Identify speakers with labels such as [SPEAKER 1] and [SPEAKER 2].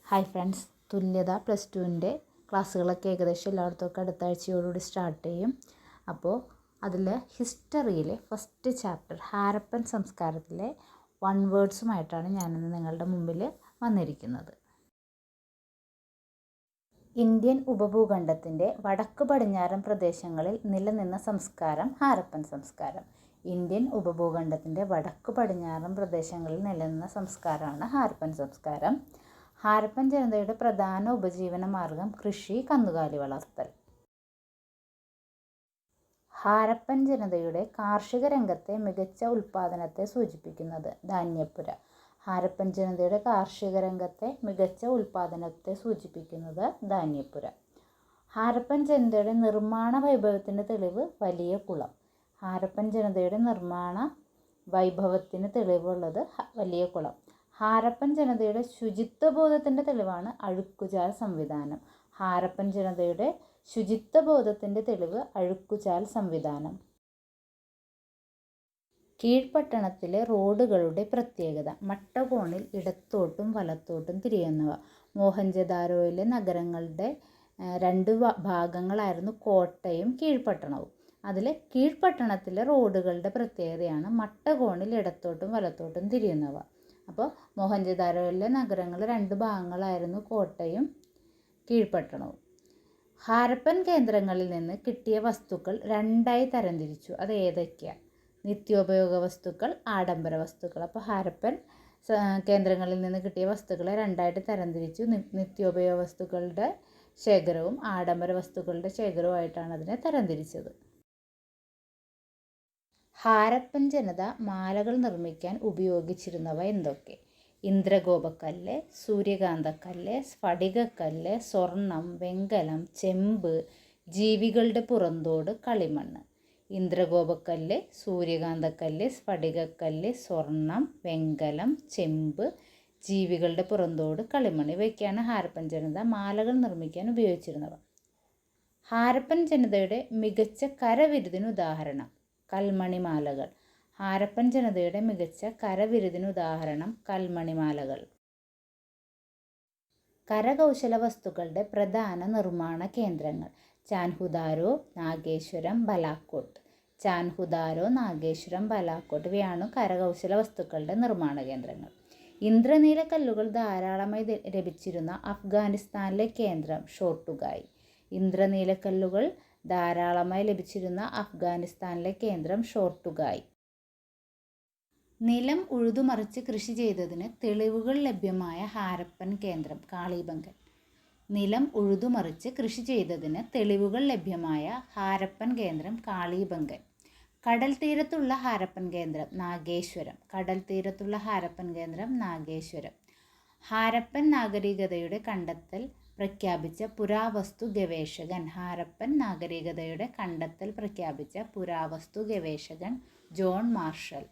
[SPEAKER 1] Hi friends, തുല്യത plus ടുവിൻ്റെ ക്ലാസ്സുകളൊക്കെ ഏകദേശം എല്ലായിടത്തൊക്കെ അടുത്ത ആഴ്ചയോടുകൂടി സ്റ്റാർട്ട് ചെയ്യും. അപ്പോൾ അതിൽ ഹിസ്റ്ററിയിലെ ഫസ്റ്റ് ചാപ്റ്റർ ഹാരപ്പൻ സംസ്കാരത്തിലെ വൺ വേർഡ്സുമായിട്ടാണ് ഞാനിന്ന് നിങ്ങളുടെ മുമ്പിൽ വന്നിരിക്കുന്നത്. ഇന്ത്യൻ ഉപഭൂഖണ്ഡത്തിൻ്റെ വടക്ക് പടിഞ്ഞാറൻ പ്രദേശങ്ങളിൽ നിലനിന്ന സംസ്കാരം ഹാരപ്പൻ സംസ്കാരം. ഇന്ത്യൻ ഉപഭൂഖണ്ഡത്തിൻ്റെ വടക്ക് പടിഞ്ഞാറൻ പ്രദേശങ്ങളിൽ നിലനിന്ന സംസ്കാരമാണ് ഹാരപ്പൻ സംസ്കാരം. ഹാരപ്പൻ ജനതയുടെ പ്രധാന ഉപജീവന മാർഗം കൃഷി, കന്നുകാലി വളർത്തൽ. ഹാരപ്പൻ ജനതയുടെ കാർഷിക രംഗത്തെ മികച്ച ഉൽപ്പാദനത്തെ സൂചിപ്പിക്കുന്നത് ധാന്യപ്പുര. ഹാരപ്പൻ ജനതയുടെ കാർഷിക രംഗത്തെ മികച്ച ഉൽപ്പാദനത്തെ സൂചിപ്പിക്കുന്നത് ധാന്യപ്പുര. ഹാരപ്പൻ ജനതയുടെ നിർമ്മാണ വൈഭവത്തിന് തെളിവ് വലിയ കുളം. ഹാരപ്പൻ ജനതയുടെ നിർമ്മാണ വൈഭവത്തിന് തെളിവുള്ളത് വലിയ കുളം. ഹാരപ്പൻ ജനതയുടെ ശുചിത്വബോധത്തിൻ്റെ തെളിവാണ് അഴുക്കുചാൽ സംവിധാനം. ഹാരപ്പൻ ജനതയുടെ ശുചിത്വബോധത്തിൻ്റെ തെളിവ് അഴുക്കുചാൽ സംവിധാനം. കീഴ്പട്ടണത്തിലെ റോഡുകളുടെ പ്രത്യേകത മട്ടകോണിൽ ഇടത്തോട്ടും വലത്തോട്ടും തിരിയുന്നവ. മോഹൻജദാരോയിലെ നഗരങ്ങളുടെ രണ്ട് ഭാഗങ്ങളായിരുന്നു കോട്ടയും കീഴ്പട്ടണവും. അതിലെ കീഴ്പട്ടണത്തിലെ റോഡുകളുടെ പ്രത്യേകതയാണ് മട്ടകോണിൽ ഇടത്തോട്ടും വലത്തോട്ടും തിരിയുന്നവ. അപ്പോൾ മോഹൻജദാരോയിലെ നഗരങ്ങൾ രണ്ട് ഭാഗങ്ങളായിരുന്നു കോട്ടയും കീഴ്പട്ടണവും. ഹാരപ്പൻ കേന്ദ്രങ്ങളിൽ നിന്ന് കിട്ടിയ വസ്തുക്കൾ രണ്ടായി തരംതിരിച്ചു. അത് ഏതൊക്കെയാണ്? നിത്യോപയോഗ വസ്തുക്കൾ, ആഡംബര വസ്തുക്കൾ. അപ്പോൾ ഹാരപ്പൻ കേന്ദ്രങ്ങളിൽ നിന്ന് കിട്ടിയ വസ്തുക്കളെ രണ്ടായിട്ട് തരംതിരിച്ചു. നിത്യോപയോഗ വസ്തുക്കളുടെ ശേഖരവും ആഡംബര വസ്തുക്കളുടെ ശേഖരവുമായിട്ടാണ് അതിനെ തരംതിരിച്ചത്. ഹാരപ്പൻ ജനത മാലകൾ നിർമ്മിക്കാൻ ഉപയോഗിച്ചിരുന്നവ എന്തൊക്കെ? ഇന്ദ്രഗോപക്കല്ല്, സൂര്യകാന്തക്കല്ല്, സ്ഫടികക്കല്ല്, സ്വർണം, വെങ്കലം, ചെമ്പ്, ജീവികളുടെ പുറന്തോട്, കളിമണ്ണ്. ഇന്ദ്രഗോപക്കല്ല്, സൂര്യകാന്തക്കല്ല്, സ്ഫടികക്കല്ല്, സ്വർണം, വെങ്കലം, ചെമ്പ്, ജീവികളുടെ പുറന്തോട്, കളിമണ്ണ്. ഇവയൊക്കെയാണ് ഹാരപ്പൻ ജനത മാലകൾ നിർമ്മിക്കാൻ ഉപയോഗിച്ചിരുന്നവ. ഹാരപ്പൻ ജനതയുടെ മികച്ച കരവിരുതിന് ഉദാഹരണം കൽമണിമാലകൾ. ഹാരപ്പൻ ജനതയുടെ മികച്ച കരവിരുതിന് ഉദാഹരണം കൽമണിമാലകൾ. കരകൗശല വസ്തുക്കളുടെ പ്രധാന നിർമ്മാണ കേന്ദ്രങ്ങൾ ചാൻഹുദാരോ, നാഗേശ്വരം, ബലാക്കോട്ട്. ചാൻഹുദാരോ, നാഗേശ്വരം, ബലാക്കോട്ട് ഇവയാണ് കരകൗശല വസ്തുക്കളുടെ നിർമ്മാണ കേന്ദ്രങ്ങൾ. ഇന്ദ്രനീല കല്ലുകൾ ധാരാളമായി ലഭിച്ചിരുന്ന അഫ്ഗാനിസ്ഥാനിലെ കേന്ദ്രം ഷോട്ടുഗായി. ഇന്ദ്രനീലക്കല്ലുകൾ ധാരാളമായി ലഭിച്ചിരുന്ന അഫ്ഗാനിസ്ഥാനിലെ കേന്ദ്രം ഷോട്ടുഗായി. നിലം ഉഴുതുമറിച്ച് കൃഷി ചെയ്തതിന് തെളിവുകൾ ലഭ്യമായ ഹാരപ്പൻ കേന്ദ്രം കാളിബംഗൻ. നിലം ഉഴുതുമറിച്ച് കൃഷി ചെയ്തതിന് തെളിവുകൾ ലഭ്യമായ ഹാരപ്പൻ കേന്ദ്രം കാളിബംഗൻ. കടൽ തീരത്തുള്ള ഹാരപ്പൻ കേന്ദ്രം നാഗേശ്വരം. കടൽ തീരത്തുള്ള ഹാരപ്പൻ കേന്ദ്രം നാഗേശ്വരം. ഹാരപ്പൻ നാഗരികതയുടെ കണ്ടെത്തൽ പ്രഖ്യാപിച്ച പുരാവസ്തു ഗവേഷകൻ. ഹാരപ്പൻ നാഗരികതയുടെ കണ്ടെത്തൽ പ്രഖ്യാപിച്ച പുരാവസ്തു ഗവേഷകൻ ജോൺ മാർഷൽ.